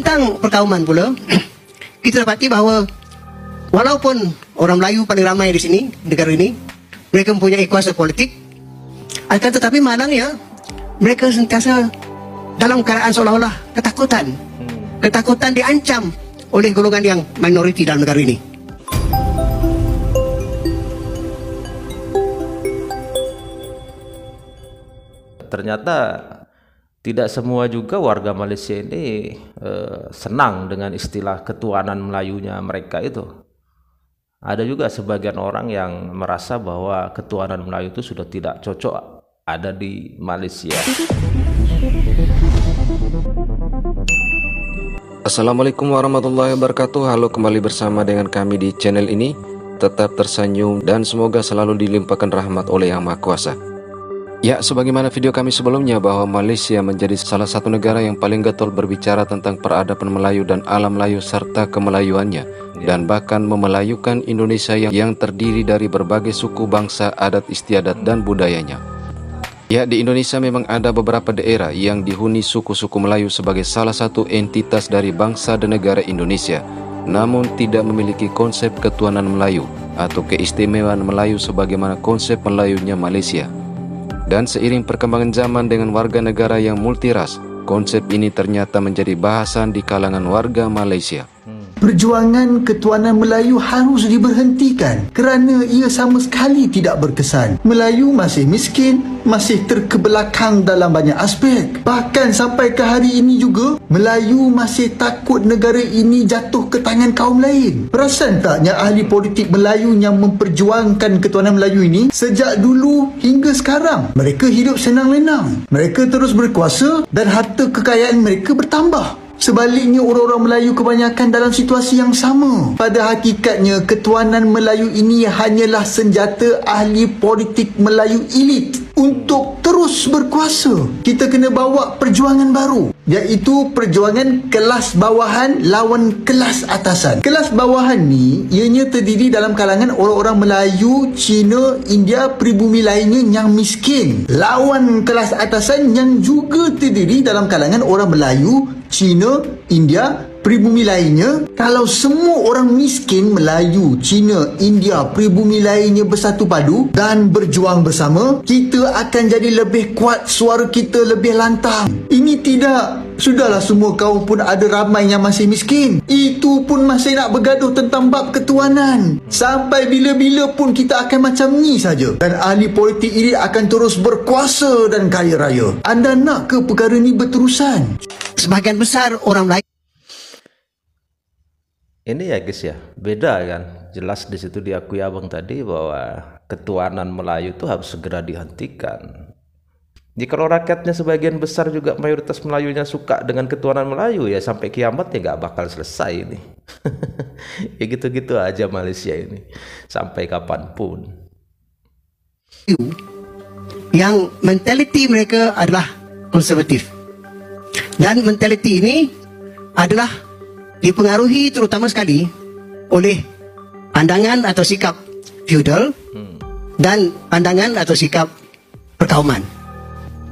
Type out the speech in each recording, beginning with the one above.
Tentang perkauman pula, kita dapati bahawa walaupun orang Melayu paling ramai di sini, negara ini, mereka mempunyai kuasa politik, akan tetapi malangnya mereka sentiasa dalam keadaan seolah-olah ketakutan. Ketakutan diancam oleh golongan yang minoriti dalam negara ini. Ternyata tidak semua juga warga Malaysia ini senang dengan istilah ketuanan Melayunya mereka itu. Ada juga sebagian orang yang merasa bahwa ketuanan Melayu itu sudah tidak cocok ada di Malaysia. Assalamualaikum warahmatullahi wabarakatuh. Halo, kembali bersama dengan kami di channel ini. Tetap tersenyum dan semoga selalu dilimpahkan rahmat oleh Yang Maha Kuasa. Ya, sebagaimana video kami sebelumnya bahwa Malaysia menjadi salah satu negara yang paling getol berbicara tentang peradaban Melayu dan alam Melayu serta kemelayuannya, dan bahkan memelayukan Indonesia yang terdiri dari berbagai suku, bangsa, adat istiadat dan budayanya. Ya, di Indonesia memang ada beberapa daerah yang dihuni suku-suku Melayu sebagai salah satu entitas dari bangsa dan negara Indonesia, namun tidak memiliki konsep ketuanan Melayu atau keistimewaan Melayu sebagaimana konsep Melayunya Malaysia. Dan seiring perkembangan zaman dengan warga negara yang multiras, konsep ini ternyata menjadi bahasan di kalangan warga Malaysia. Perjuangan ketuanan Melayu harus diberhentikan kerana ia sama sekali tidak berkesan. Melayu masih miskin, masih terkebelakang dalam banyak aspek. Bahkan sampai ke hari ini juga, Melayu masih takut negara ini jatuh ke tangan kaum lain. Perasan taknya ahli politik Melayu yang memperjuangkan ketuanan Melayu ini sejak dulu hingga sekarang? Mereka hidup senang-lenang. Mereka terus berkuasa dan harta kekayaan mereka bertambah. Sebaliknya, orang-orang Melayu kebanyakan dalam situasi yang sama. Pada hakikatnya, ketuanan Melayu ini hanyalah senjata ahli politik Melayu elit untuk terus berkuasa. Kita kena bawa perjuangan baru, iaitu perjuangan kelas bawahan lawan kelas atasan. Kelas bawahan ni ianya terdiri dalam kalangan orang-orang Melayu, Cina, India, pribumi lainnya yang miskin, lawan kelas atasan yang juga terdiri dalam kalangan orang Melayu, Cina, India, pribumi lainnya. Kalau semua orang miskin Melayu, Cina, India, pribumi lainnya bersatu padu dan berjuang bersama, kita akan jadi lebih kuat, suara kita lebih lantang. Ini tidak. Sudahlah, semua kaum pun ada ramai yang masih miskin. Itu pun masih nak bergaduh tentang bab ketuanan. Sampai bila-bila pun kita akan macam ni saja. Dan ahli politik ini akan terus berkuasa dan kaya raya. Anda nak ke perkara ni berterusan? Sebahagian besar orang Melayu. Ini ya guys ya, beda kan. Jelas di situ diakui abang tadi bahwa ketuanan Melayu itu harus segera dihentikan. Jika rakyatnya sebagian besar juga mayoritas Melayunya suka dengan ketuanan Melayu, ya sampai kiamat ya nggak bakal selesai ini. Ya gitu-gitu aja Malaysia ini sampai kapanpun. Yang mentaliti mereka adalah konservatif, dan mentaliti ini adalah dipengaruhi terutama sekali oleh pandangan atau sikap feudal dan pandangan atau sikap perkauman.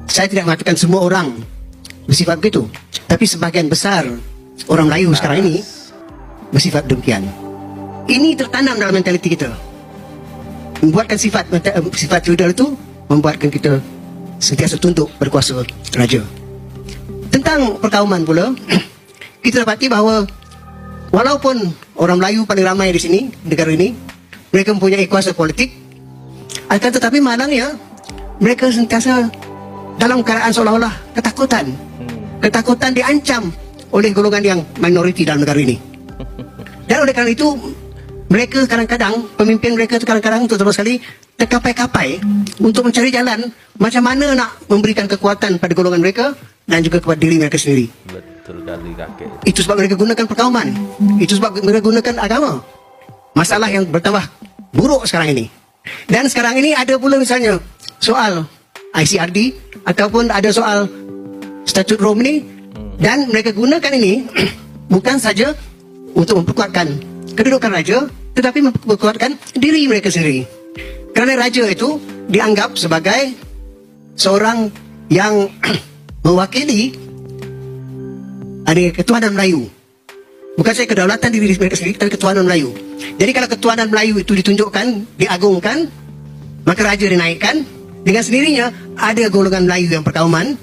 Saya tidak mengatakan semua orang bersifat begitu, tapi sebagian besar orang Melayu sekarang ini bersifat demikian. Ini tertanam dalam mentaliti kita, membuatkan sifat feudal itu membuatkan kita sentiasa tunduk berkuasa raja. Tentang perkauman pula, kita dapati bahawa walaupun orang Melayu paling ramai di sini, negara ini, mereka mempunyai kuasa politik, akan tetapi malangnya mereka sentiasa dalam keadaan seolah-olah ketakutan. Ketakutan diancam oleh golongan yang minoriti dalam negara ini. Dan oleh kerana itu, mereka kadang-kadang, pemimpin mereka itu kadang-kadang terutama sekali terkapai-kapai untuk mencari jalan macam mana nak memberikan kekuatan pada golongan mereka dan juga kepada diri mereka sendiri. Betul kali kakek. Itu sebab mereka gunakan perkauman. Itu sebab mereka gunakan agama. Masalah yang bertambah buruk sekarang ini. Dan sekarang ini ada pula misalnya soal ICRD ataupun ada soal statut Rom ni, dan mereka gunakan ini bukan saja untuk memperkuatkan kedudukan raja, tetapi memperkuatkan diri mereka sendiri. Kerana raja itu dianggap sebagai seorang yang mewakili ada ketuhanan Melayu. Bukan saya kedaulatan diri mereka sendiri, tapi ketuhanan Melayu. Jadi kalau ketuhanan Melayu itu ditunjukkan, diagungkan, maka raja dinaikkan. Dengan sendirinya ada golongan Melayu yang perkauman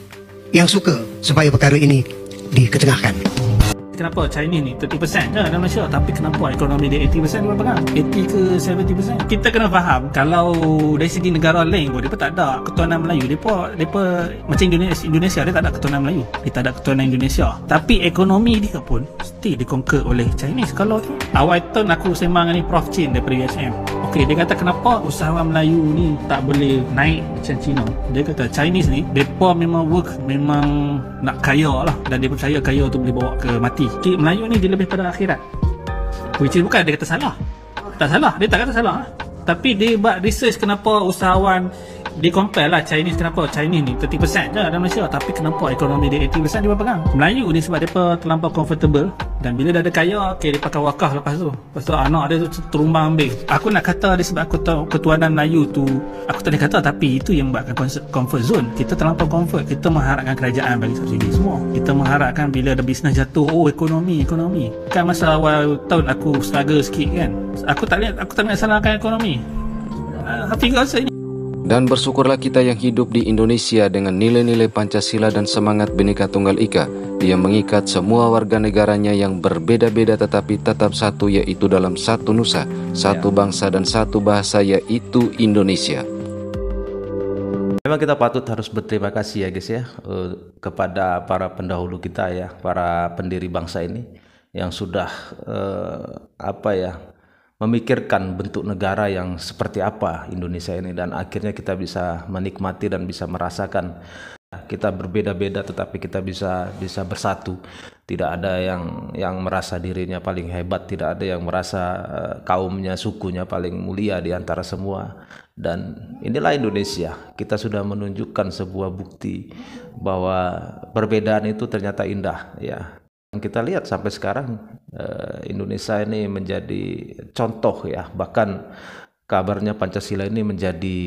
yang suka supaya perkara ini diketengahkan. Kenapa Chinese ni 30% je dalam Malaysia, tapi kenapa ekonomi dia 80% dia pegang? 80 ke 70%? Kita kena faham, kalau dari segi negara lain pun mereka tak ada ketuhanan Melayu. Mereka macam Indonesia, dia tak ada ketuhanan Melayu, dia tak ada ketuhanan Indonesia. Tapi ekonomi dia pun mesti dikonquer oleh Chinese. Kalau tu awal tahun aku sembang dengan ni Prof Chin daripada USM. Okey, dia kata kenapa usahawan Melayu ni tak boleh naik macam Cina. Dia kata Chinese ni mereka memang work, memang nak kaya lah, dan dia percaya kaya tu boleh bawa ke mati. Melayu ni dia lebih pada akhirat, which is bukan dia kata salah, tak salah, dia tak kata salah, tapi dia buat research kenapa usahawan dia compare lah Chinese, kenapa Chinese ni 30% je dalam Malaysia, tapi kenapa ekonomi dia 80% dia pegang. Melayu ni sebab dia terlampau comfortable, dan bila dah ada kaya, okay, dia pakai wakaf lepas tu anak dia tu terumbang ambing. Aku nak kata dia sebab aku tahu ketuhanan Melayu tu, aku tak boleh kata, tapi itu yang buatkan comfort zone. Kita terlampau comfort, kita mengharapkan kerajaan bagi subsidi semua, kita mengharapkan bila ada bisnes jatuh, oh ekonomi kan. Masa awal tahun aku struggle sikit kan, aku tak nak salahkan ekonomi. Hafiz rasa ini. Dan bersyukurlah kita yang hidup di Indonesia dengan nilai-nilai Pancasila dan semangat Bhinneka Tunggal Ika yang mengikat semua warga negaranya yang berbeda-beda tetapi tetap satu, yaitu dalam satu nusa, satu bangsa dan satu bahasa, yaitu Indonesia. Memang kita patut harus berterima kasih ya guys ya, kepada para pendahulu kita ya, para pendiri bangsa ini yang sudah memikirkan bentuk negara yang seperti apa Indonesia ini, dan akhirnya kita bisa menikmati dan bisa merasakan kita berbeda-beda tetapi kita bisa bersatu. Tidak ada yang merasa dirinya paling hebat, tidak ada yang merasa kaumnya, sukunya paling mulia di antara semua. Dan inilah Indonesia. Kita sudah menunjukkan sebuah bukti bahwa perbedaan itu ternyata indah ya. Kita lihat sampai sekarang Indonesia ini menjadi contoh ya, bahkan kabarnya Pancasila ini menjadi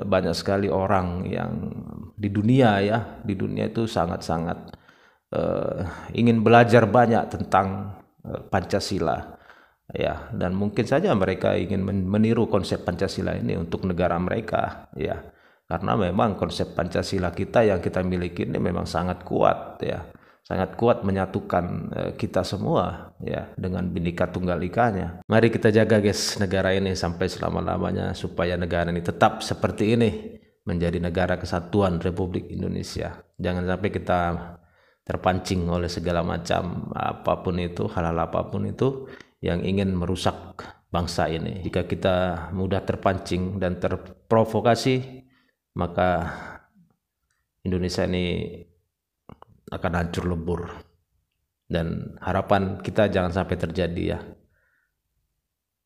banyak sekali orang yang di dunia itu sangat-sangat ingin belajar banyak tentang Pancasila ya, dan mungkin saja mereka ingin meniru konsep Pancasila ini untuk negara mereka ya, karena memang konsep Pancasila kita yang kita miliki ini memang sangat kuat ya, sangat kuat menyatukan kita semua ya dengan Bhinneka Tunggal Ika-nya. Mari kita jaga guys negara ini sampai selama-lamanya supaya negara ini tetap seperti ini, menjadi negara kesatuan Republik Indonesia. Jangan sampai kita terpancing oleh segala macam apapun itu, hal-hal apapun itu yang ingin merusak bangsa ini. Jika kita mudah terpancing dan terprovokasi, maka Indonesia ini akan hancur lebur, dan harapan kita jangan sampai terjadi ya.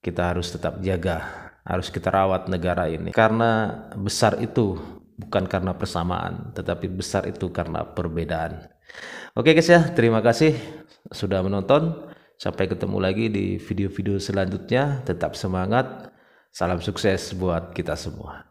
Kita harus tetap jaga, harus kita rawat negara ini, karena besar itu bukan karena persamaan, tetapi besar itu karena perbedaan. Oke guys ya, terima kasih sudah menonton. Sampai ketemu lagi di video-video selanjutnya. Tetap semangat, salam sukses buat kita semua.